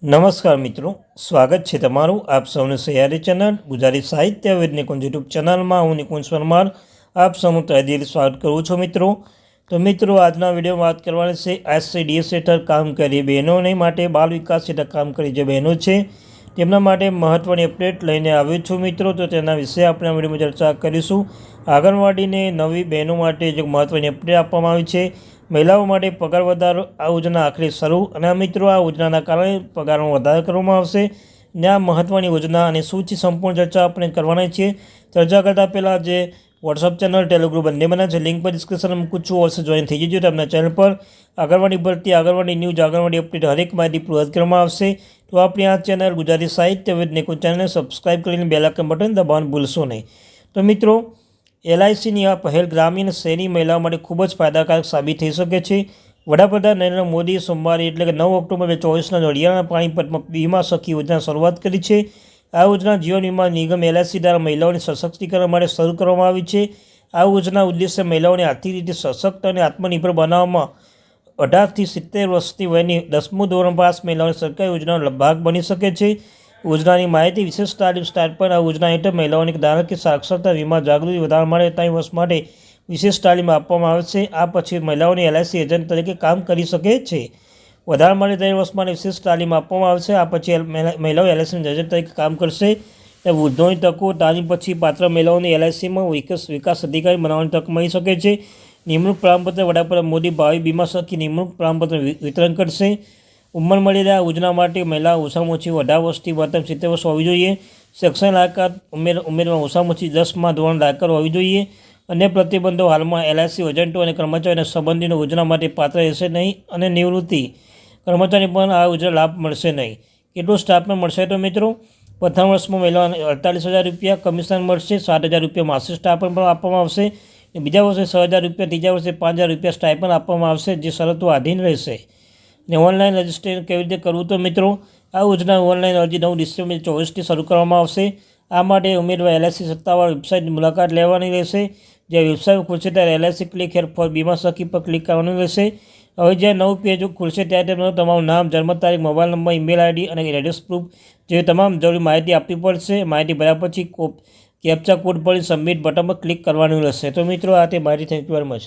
નમસ્કાર મિત્રો, સ્વાગત છે તમારું આપ સૌને સૈયારી ચેનલ ગુજરાતી સાહિત્ય વિદ નિકુંજ યુટ્યુબ ચેનલમાં હું નિકુંજ પરમાર આપ સૌનું તહેદિલ સ્વાગત કરું છું મિત્રો। તો મિત્રો, આજના વિડીયોમાં વાત કરવાની છે SCDS હેઠળ કામ કરી બહેનોને માટે બાલ વિકાસ હેઠળ કામ કરી જે બહેનો છે તેમના માટે મહત્ત્વની અપડેટ લઈને આવ્યો છું મિત્રો। તો તેના વિશે આપણે આ વિડીયોમાં ચર્ચા કરીશું। આંગણવાડીને નવી બહેનો માટે જે મહત્ત્વની અપડેટ આપવામાં આવી છે। મહિલાઓ માટે પગાર વધારો આ યોજના આખરે શરૂ અને મિત્રો આ યોજનાના કારણે પગારમાં વધારો કરવામાં આવશે ને આ મહત્ત્વની યોજના અને શું છે સંપૂર્ણ ચર્ચા આપણે કરવાના છીએ। ચર્ચા કરતાં પહેલાં જે વોટ્સઅપ ચેનલ ટેલિગ્રુપ બંને બનાવે છે લિંક પર ડિસ્ક્રિપ્શનમાં મૂકું છું, ઓલસો જોઈન થઈ જજો। તમને ચેનલ પર આંગણવાડી ભરતી, આંગણવાડી ન્યૂઝ, આંગણવાડી અપડેટ હરેક માહિતી પૂરી કરવામાં આવશે। તો આપણી આ ચેનલ ગુજરાતી સાહિત્ય વિદ નિકુંજ ચેનલને સબસ્ક્રાઈબ કરીને બેલ આઇકન બટન દબાવવાનું ભૂલશો નહીં। તો મિત્રો, LICની આ પહેલ ગ્રામીણ શહેરી મહિલાઓ માટે ખૂબ જ ફાયદાકારક સાબિત થઈ શકે છે। વડાપ્રધાન નરેન્દ્ર મોદી સોમવારે એટલે કે 9 ઓક્ટોબર 2024ના હરિયાણા પાણીપતમાં બીમા સખી યોજના શરૂઆત કરી છે। આ યોજના જીવન વીમા નિગમ LIC દ્વારા મહિલાઓને સશક્તિકરણ માટે શરૂ કરવામાં આવી છે। આ યોજના ઉદ્દેશ્ય મહિલાઓને આર્થિક રીતે સશક્ત અને આત્મનિર્ભર બનાવવામાં 18થી 70 વર્ષની વયની 10મું ધોરણ પાસ મહિલાઓને સરકારી યોજનાનો ભાગ બની શકે છે। યોજનાની માહિતી વિશેષ તાલીમ સ્ટાર્ટ પર આ યોજના હેઠળ મહિલાઓને નાણાકીય સાક્ષરતા, વીમા જાગૃતિ વધારવા માટે 3 વર્ષ માટે વિશેષ તાલીમ આપવામાં આવે છે। આ પછી મહિલાઓને LIC એજન્ટ તરીકે કામ કરી શકે છે। વધારવા માટે 3 વર્ષ માટે વિશેષ તાલીમ આપવામાં આવશે। આ પછી મહિલાઓ LIC એજન્ટ તરીકે કામ કરશે। વૃદ્ધોની તકો તાલીમ પછી પાત્ર મહિલાઓને LICમાં વિકાસ અધિકારી બનાવવાની તક મળી શકે છે। નિમણૂક પ્રમાણપત્ર વડાપ્રધાન મોદી ભાવિ બીમા સખી નિમણૂક પ્રમાણપત્ર વિતરણ કરશે। ઉંમર મર્યાદા યોજના માટે મહિલા ઓછામાં ઓછી 18 વર્ષથી મહત્તમ 70 વર્ષ હોવી જોઈએ। શિક્ષણ લાયકાત ઉમેરમાં ઓછામાં ઓછી 10મા ધોરણ લાયકાત હોવી જોઈએ। અન્ય પ્રતિબંધો હાલમાં LIC એજન્ટો અને કર્મચારીઓના સંબંધીનો યોજના માટે પાત્ર રહેશે નહીં અને નિવૃત્તિ કર્મચારી પણ આ યોજના લાભ મળશે નહીં। કેટલો સ્ટાફ પણ મળશે? તો મિત્રો, પ્રથમ વર્ષમાં મહિલાઓને 48,000 રૂપિયા કમિશન મળશે, 7,000 રૂપિયા માસિક સ્ટાઇપન્ડ પણ આપવામાં આવશે। બીજા વર્ષે 6,000 રૂપિયા, ત્રીજા વર્ષે 5,000 રૂપિયા સ્ટાઇપન્ડ આપવામાં આવશે જે શરતો આધીન રહેશે। ને ઓનલાઈન રજિસ્ટ્રેશન કેવી રીતે કરવું? તો મિત્રો, આ યોજના ઓનલાઈન અરજી 9 ડિસેમ્બર 2024થી શરૂ કરવામાં આવશે। આ માટે ઉમેદવાર LIC સત્તાવાર વેબસાઇટની મુલાકાત લેવાની રહેશે। જે વેબસાઇટ ખુલશે ત્યારે LIC ક્લિક હેર ફોર બીમા સખી પર ક્લિક કરવાનું રહેશે। હવે જ્યારે નવું પેજ ખુલશે ત્યારે તમારું નામ, જન્મ તારીખ, મોબાઈલ નંબર, ઈમેલ ID અને એડ્રેસ પ્રૂફ જેવી તમામ જરૂરી માહિતી આપવી પડશે। માહિતી ભર્યા પછી કેપ્ચા કોડ પર સબમિટ બટન પર ક્લિક કરવાનું રહેશે। તો મિત્રો, આ તે માહિતી, થેન્ક યુ વેરી મચ।